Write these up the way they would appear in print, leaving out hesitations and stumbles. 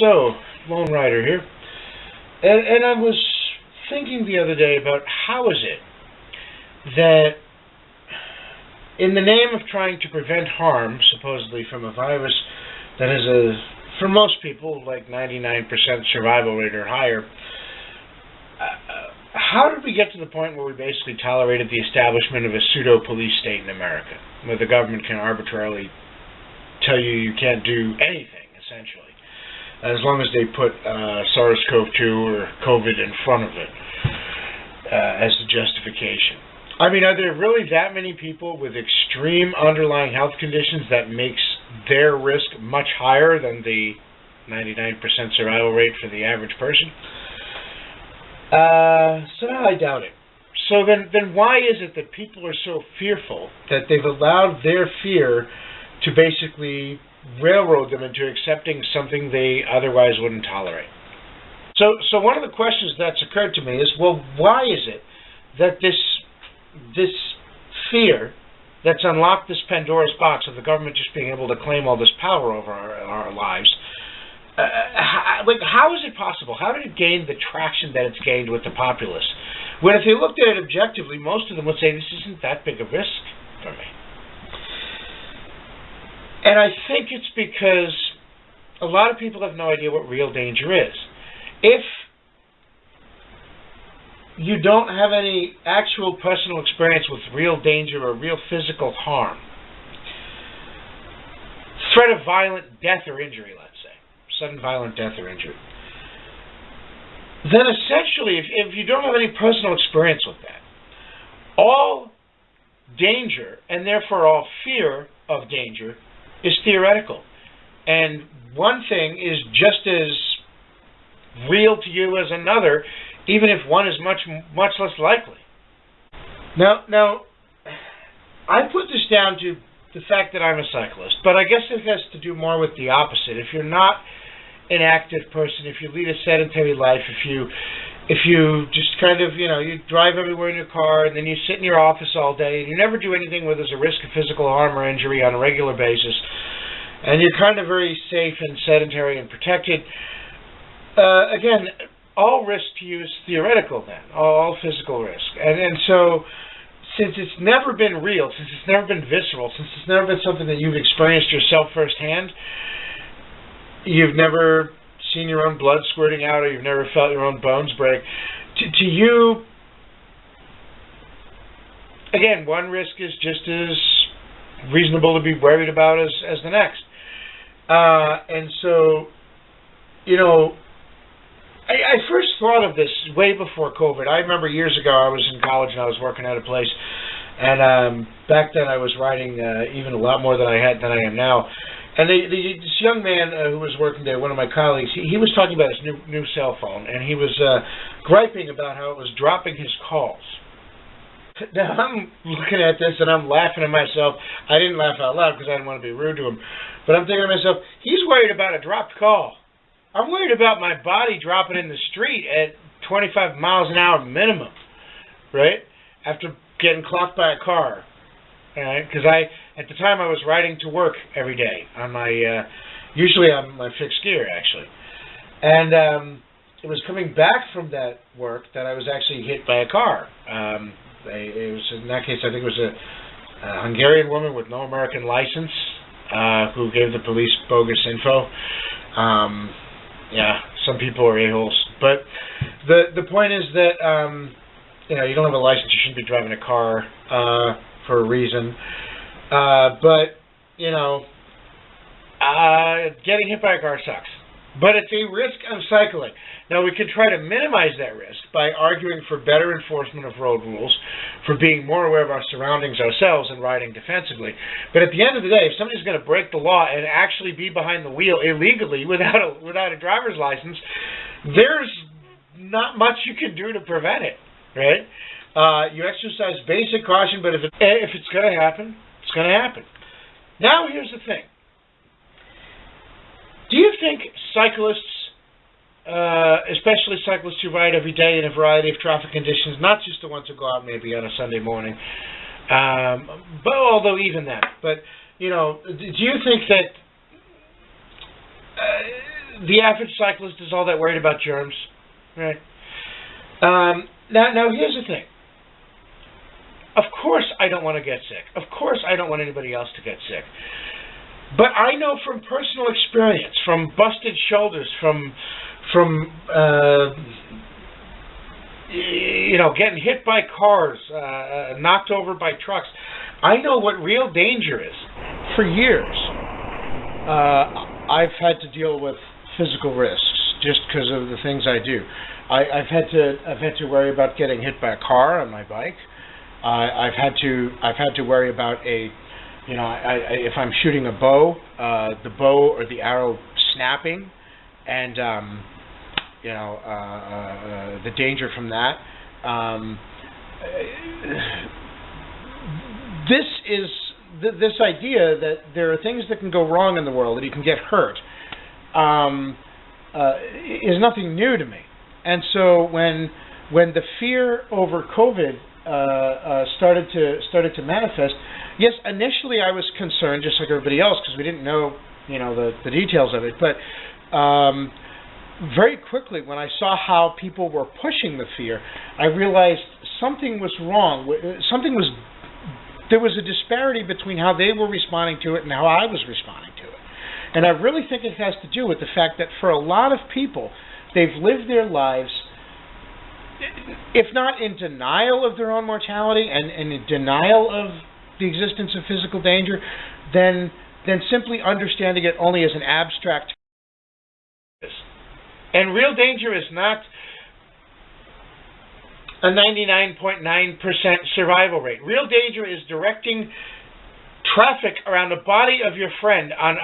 So, Lone Rider here. And I was thinking the other day about how is it that in the name of trying to prevent harm, supposedly from a virus that has for most people, like 99% survival rate or higher, how did we get to the point where we basically tolerated the establishment of a pseudo-police state in America, where the government can arbitrarily tell you can't do anything, essentially, as long as they put SARS-CoV-2 or COVID in front of it as the justification? I mean, are there really that many people with extreme underlying health conditions that makes their risk much higher than the 99% survival rate for the average person? So I doubt it. So then why is it that people are so fearful that they've allowed their fear to basically railroad them into accepting something they otherwise wouldn't tolerate? So one of the questions that's occurred to me is, well, why is it that this fear that's unlocked this Pandora's box of the government just being able to claim all this power over our lives, how is it possible? How did it gain the traction that it's gained with the populace? When if they looked at it objectively, most of them would say, this isn't that big a risk for me. And I think it's because a lot of people have no idea what real danger is. If you don't have any actual personal experience with real danger or real physical harm, threat of violent death or injury, let's say, sudden violent death or injury, then essentially, if you don't have any personal experience with that, all danger, and therefore all fear of danger, is theoretical. And one thing is just as real to you as another, even if one is much less likely. Now, I put this down to the fact that I'm a cyclist, but I guess it has to do more with the opposite. If you're not an active person, if you lead a sedentary life, if you just kind of, you drive everywhere in your car and then you sit in your office all day and you never do anything where there's a risk of physical harm or injury on a regular basis, and you're kind of very safe and sedentary and protected, again, all risk to you is theoretical then, all physical risk. And so, since it's never been real, since it's never been visceral, since it's never been something that you've experienced yourself firsthand, you've never seen your own blood squirting out or you've never felt your own bones break, to you, again, one risk is just as reasonable to be worried about as the next. And so, I first thought of this way before COVID. I remember years ago I was in college and I was working at a place, and back then I was riding even a lot more than I am now. And this young man who was working there, one of my colleagues, he was talking about his new cell phone, and he was griping about how it was dropping his calls. Now I'm looking at this and I'm laughing at myself. I didn't laugh out loud because I didn't want to be rude to him, but I'm thinking to myself, he's worried about a dropped call. I'm worried about my body dropping in the street at 25 miles an hour minimum, right? After getting clocked by a car, right? Because at the time I was riding to work every day on my, usually on my fixed gear actually, and it was coming back from that work that I was actually hit by a car. It was, in that case, I think it was a Hungarian woman with no American license who gave the police bogus info. Yeah, some people are a-holes. But the point is that, you don't have a license, you shouldn't be driving a car for a reason. But, getting hit by a car sucks. But it's a risk of cycling. Now, we can try to minimize that risk by arguing for better enforcement of road rules, for being more aware of our surroundings ourselves and riding defensively. But at the end of the day, if somebody's going to break the law and actually be behind the wheel illegally without a driver's license, there's not much you can do to prevent it, right? You exercise basic caution, but if it's going to happen, it's going to happen. Now, here's the thing. Do you think cyclists, especially cyclists who ride every day in a variety of traffic conditions, not just the ones who go out maybe on a Sunday morning, but although even that, but, do you think that the average cyclist is all that worried about germs, right? Now here's the thing. Of course I don't want to get sick. Of course I don't want anybody else to get sick. But I know from personal experience, from busted shoulders, from getting hit by cars, knocked over by trucks. I know what real danger is. For years, I've had to deal with physical risks just because of the things I do. I've had to worry about getting hit by a car on my bike. I've had to worry about if I'm shooting a bow, the bow or the arrow snapping, and the danger from that. This idea that there are things that can go wrong in the world, that you can get hurt, is nothing new to me. And so when the fear over COVID started to manifest, yes, initially I was concerned, just like everybody else, because we didn't know the details of it. But very quickly, when I saw how people were pushing the fear, I realized something was wrong. There was a disparity between how they were responding to it and how I was responding to it. And I really think it has to do with the fact that for a lot of people, they've lived their lives, if not in denial of their own mortality and in denial of the existence of physical danger, then simply understanding it only as an abstract. And real danger is not a 99.9% survival rate. Real danger is directing traffic around the body of your friend on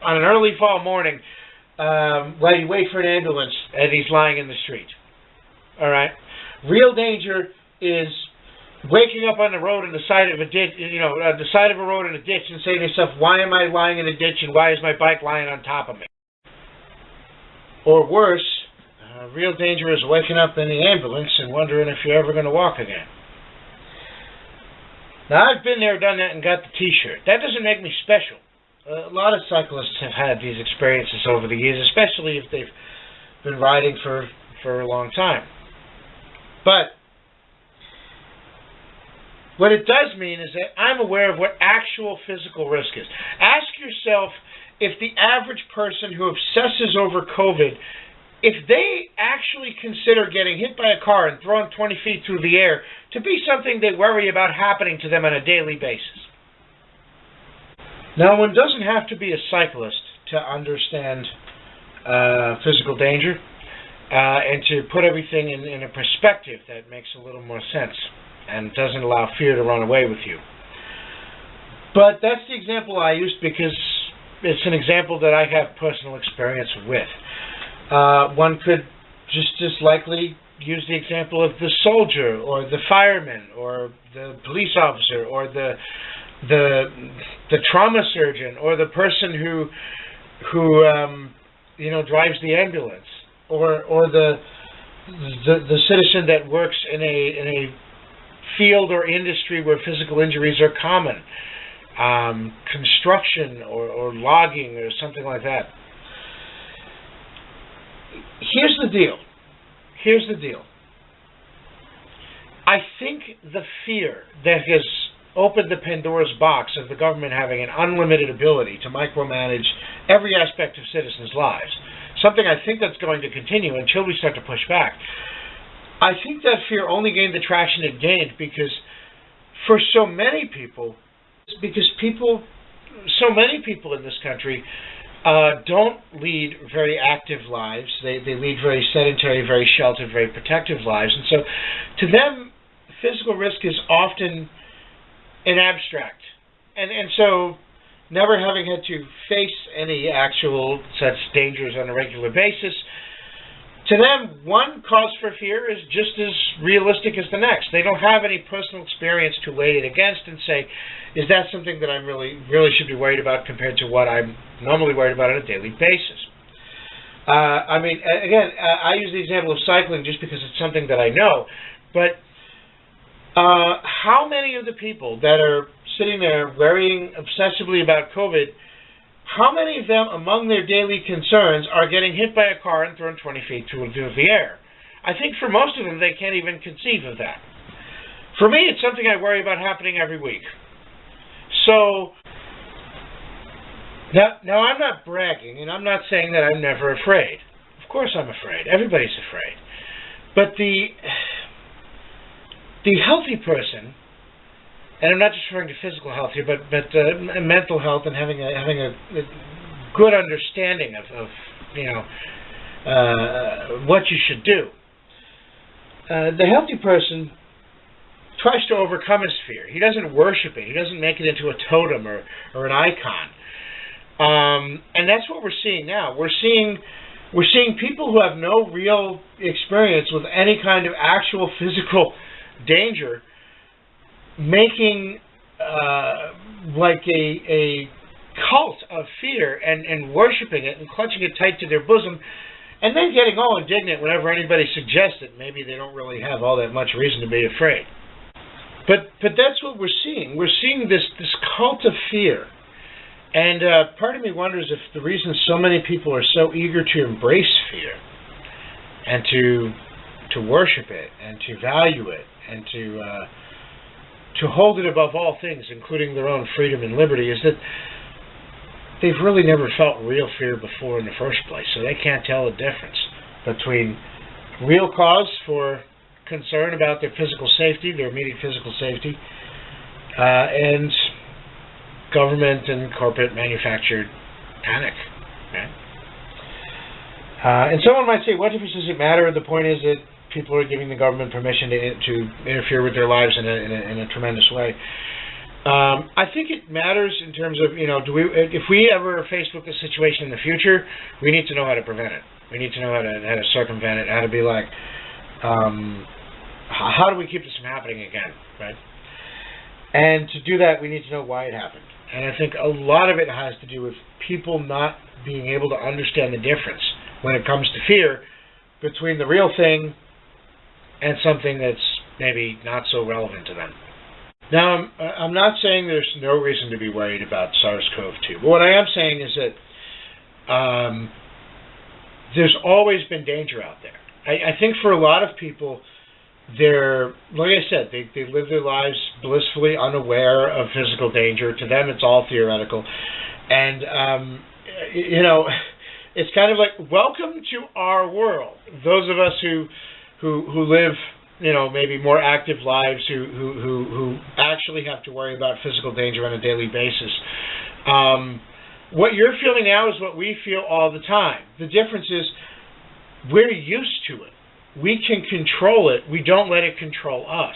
an early fall morning while you wait for an ambulance and he's lying in the street. All right. Real danger is waking up on the road in the side of a ditch, the side of a road in a ditch, and saying to yourself, "Why am I lying in a ditch, and why is my bike lying on top of me?" Or worse, real danger is waking up in the ambulance and wondering if you're ever going to walk again. Now, I've been there, done that, and got the T-shirt. That doesn't make me special. A lot of cyclists have had these experiences over the years, especially if they've been riding for a long time. But what it does mean is that I'm aware of what actual physical risk is. Ask yourself if the average person who obsesses over COVID, if they actually consider getting hit by a car and thrown 20 feet through the air to be something they worry about happening to them on a daily basis. Now, one doesn't have to be a cyclist to understand physical danger and to put everything in a perspective that makes a little more sense and doesn't allow fear to run away with you. But that's the example I used because it's an example that I have personal experience with. One could just as likely use the example of the soldier or the fireman or the police officer or the trauma surgeon or the person who drives the ambulance or the citizen that works in a field or industry where physical injuries are common, construction or logging or something like that. Here's the deal. I think the fear that has opened the Pandora's box of the government having an unlimited ability to micromanage every aspect of citizens' lives, something I think that's going to continue until we start to push back. I think that fear only gained the traction it gained because for so many people in this country don't lead very active lives. They lead very sedentary, very sheltered, very protective lives. And so to them, physical risk is often an abstract. And so never having had to face any actual such dangers on a regular basis, to them, one cause for fear is just as realistic as the next. They don't have any personal experience to weigh it against and say, is that something that I really should be worried about compared to what I'm normally worried about on a daily basis? I use the example of cycling just because it's something that I know, but how many of the people that are sitting there worrying obsessively about COVID how many of them, among their daily concerns, are getting hit by a car and thrown 20 feet through the air? I think for most of them, they can't even conceive of that. For me, it's something I worry about happening every week. So, now I'm not bragging, and I'm not saying that I'm never afraid. Of course I'm afraid. Everybody's afraid. But the healthy person, and I'm not just referring to physical health here, but mental health and having a good understanding of what you should do. The healthy person tries to overcome his fear. He doesn't worship it. He doesn't make it into a totem or an icon. And that's what we're seeing now. We're seeing people who have no real experience with any kind of actual physical danger making like a cult of fear and worshiping it and clutching it tight to their bosom, and then getting all indignant whenever anybody suggests it. Maybe they don't really have all that much reason to be afraid. But that's what we're seeing. We're seeing this cult of fear. And part of me wonders if the reason so many people are so eager to embrace fear and to worship it and to value it and to hold it above all things, including their own freedom and liberty, is that they've really never felt real fear before in the first place. So they can't tell the difference between real cause for concern about their physical safety, their immediate physical safety, and government and corporate manufactured panic. Right? And someone might say, what difference does it matter? The point is that people are giving the government permission to interfere with their lives in a tremendous way. I think it matters in terms of, if we ever are faced with this situation in the future, we need to know how to prevent it. We need to know how to circumvent it, how to be like, how do we keep this from happening again, right? And to do that, we need to know why it happened. And I think a lot of it has to do with people not being able to understand the difference when it comes to fear between the real thing and something that's maybe not so relevant to them. Now, I'm not saying there's no reason to be worried about SARS-CoV-2, but what I am saying is that there's always been danger out there. I think for a lot of people, they're, like I said, they live their lives blissfully unaware of physical danger. To them, it's all theoretical. And, it's kind of like, welcome to our world. Those of us who live, maybe more active lives, who actually have to worry about physical danger on a daily basis. What you're feeling now is what we feel all the time. The difference is we're used to it. We can control it. We don't let it control us.